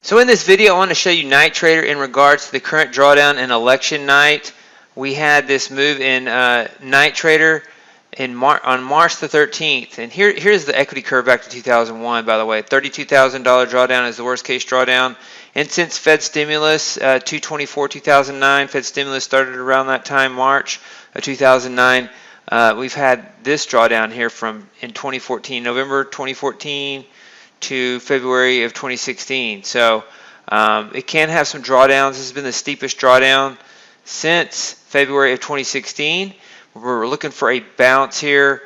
So in this video, I want to show you NightTrader in regards to the current drawdown and election night. We had this move in NightTrader on March the 13th. And here's the equity curve back to 2001, by the way. $32,000 drawdown is the worst case drawdown. And since Fed stimulus, 2/24/2009, Fed stimulus started around that time, March of 2009. We've had this drawdown here in 2014, November 2014 to February of 2016. So it can have some drawdowns. This has been the steepest drawdown since February of 2016. We're looking for a bounce here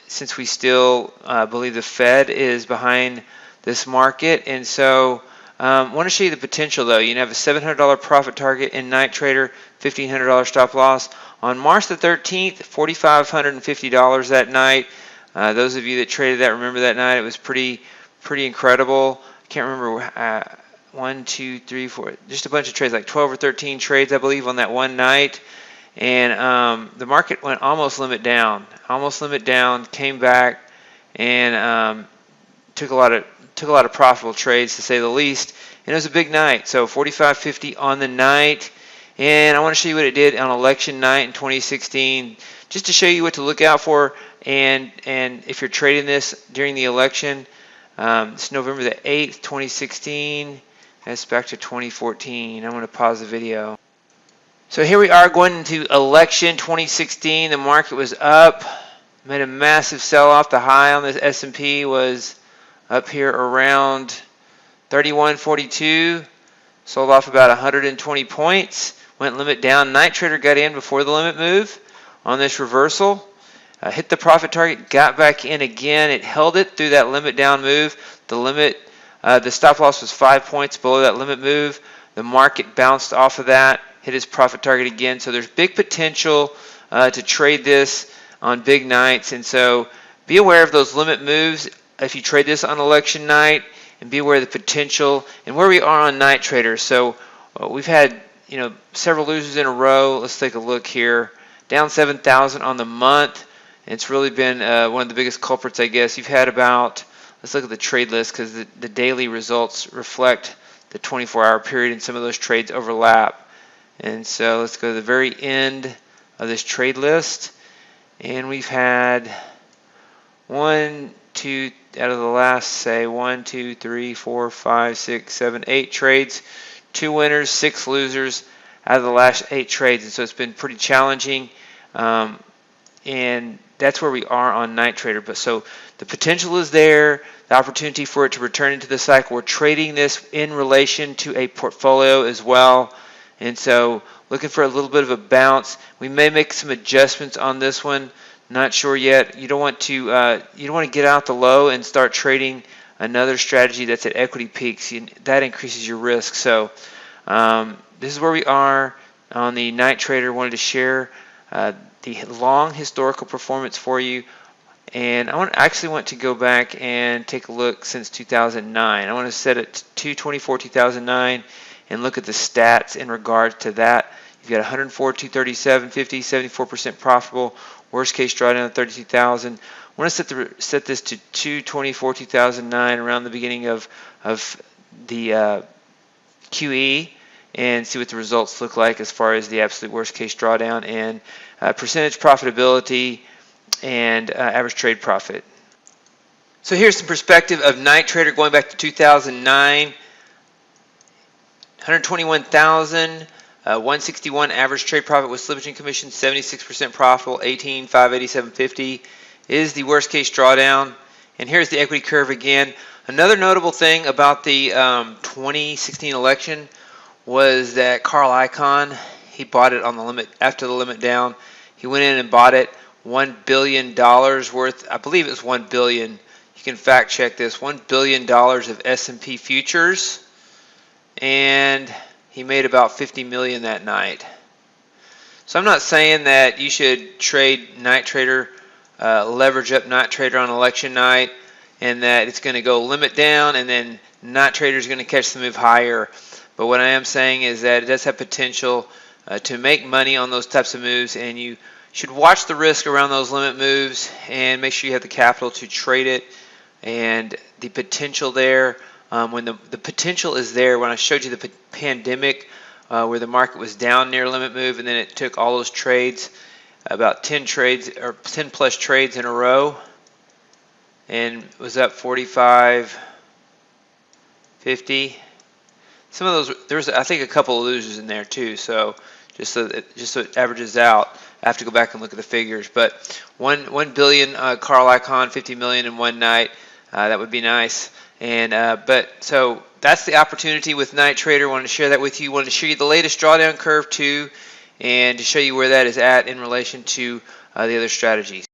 since we still believe the Fed is behind this market. And so I want to show you the potential though. You have a $700 profit target in NightTrader, $1,500 stop loss. On March the 13th, $4,550 that night. Those of you that traded that remember that night. It was pretty incredible. I can't remember 1, 2, 3, 4, just a bunch of trades, like 12 or 13 trades, I believe, on that one night. And the market went almost limit down, came back, and took a lot of profitable trades, to say the least. And it was a big night. So 45.50 on the night. And I want to show you what it did on election night in 2016, just to show you what to look out for. And if you're trading this during the election, it's November the 8th, 2016. That's back to 2014. I'm going to pause the video. So here we are going into election 2016. The market was up, made a massive sell-off. The high on the S&P was up here around 31.42. Sold off about 120 points. Went limit down. NightTrader got in before the limit move on this reversal. Hit the profit target, got back in again. It held it through that limit down move. The stop loss was 5 points below that limit move. The market bounced off of that, hit its profit target again. So there's big potential to trade this on big nights. And so be aware of those limit moves if you trade this on election night, and be aware of the potential and where we are on NightTrader. So we've had several losers in a row. Let's take a look here. Down 7,000 on the month. It's really been one of the biggest culprits, I guess. You've had about, let's look at the trade list, because the daily results reflect the 24-hour period, and some of those trades overlap. And so let's go to the very end of this trade list. And we've had 1, 2, out of the last, say, 1, 2, 3, 4, 5, 6, 7, 8 trades. 2 winners, 6 losers out of the last 8 trades. And so it's been pretty challenging. And that's where we are on NightTrader. But so the potential is there, the opportunity for it to return into the cycle. We're trading this in relation to a portfolio as well. And so looking for a little bit of a bounce. We may make some adjustments on this one. Not sure yet. You don't want to get out the low and start trading another strategy that's at equity peaks. That increases your risk. So this is where we are on the NightTrader. Wanted to share the long historical performance for you. And I actually want to go back and take a look since 2009. I want to set it to 2009 and look at the stats in regard to that. You've got 104, 237, 50, 74% profitable. Worst case drawdown of 32,000. I want to set this to 2/24/2009, around the beginning of the QE, and see what the results look like as far as the absolute worst case drawdown and percentage profitability and average trade profit. So here's some perspective of NightTrader going back to 2009. 121,000, 161 average trade profit with slippage and commission, 76% profitable, 18,587.50 is the worst case drawdown. And here's the equity curve again. Another notable thing about the 2016 election was that Carl Icahn, he bought it on the limit, after the limit down. He went in and bought it, $1 billion worth. I believe it was $1 billion. You can fact check this. $1 billion of S&P futures, and he made about $50 million that night. So I'm not saying that you should trade NightTrader, leverage up NightTrader on election night, and that it's going to go limit down and then NightTrader is going to catch the move higher. But what I am saying is that it does have potential to make money on those types of moves, and you should watch the risk around those limit moves and make sure you have the capital to trade it. And the potential there when the potential is there. When I showed you the pandemic, where the market was down near limit move, and then it took all those trades, about 10 trades or 10 plus trades in a row, and was up 45, 50. Some of those, there's I think a couple of losers in there too. So just so it averages out, I have to go back and look at the figures. But 1 billion Carl Icahn, 50 million in one night. That would be nice. And but so that's the opportunity with NightTrader. Wanted to share that with you. Wanted to show you the latest drawdown curve too, and to show you where that is at in relation to the other strategies.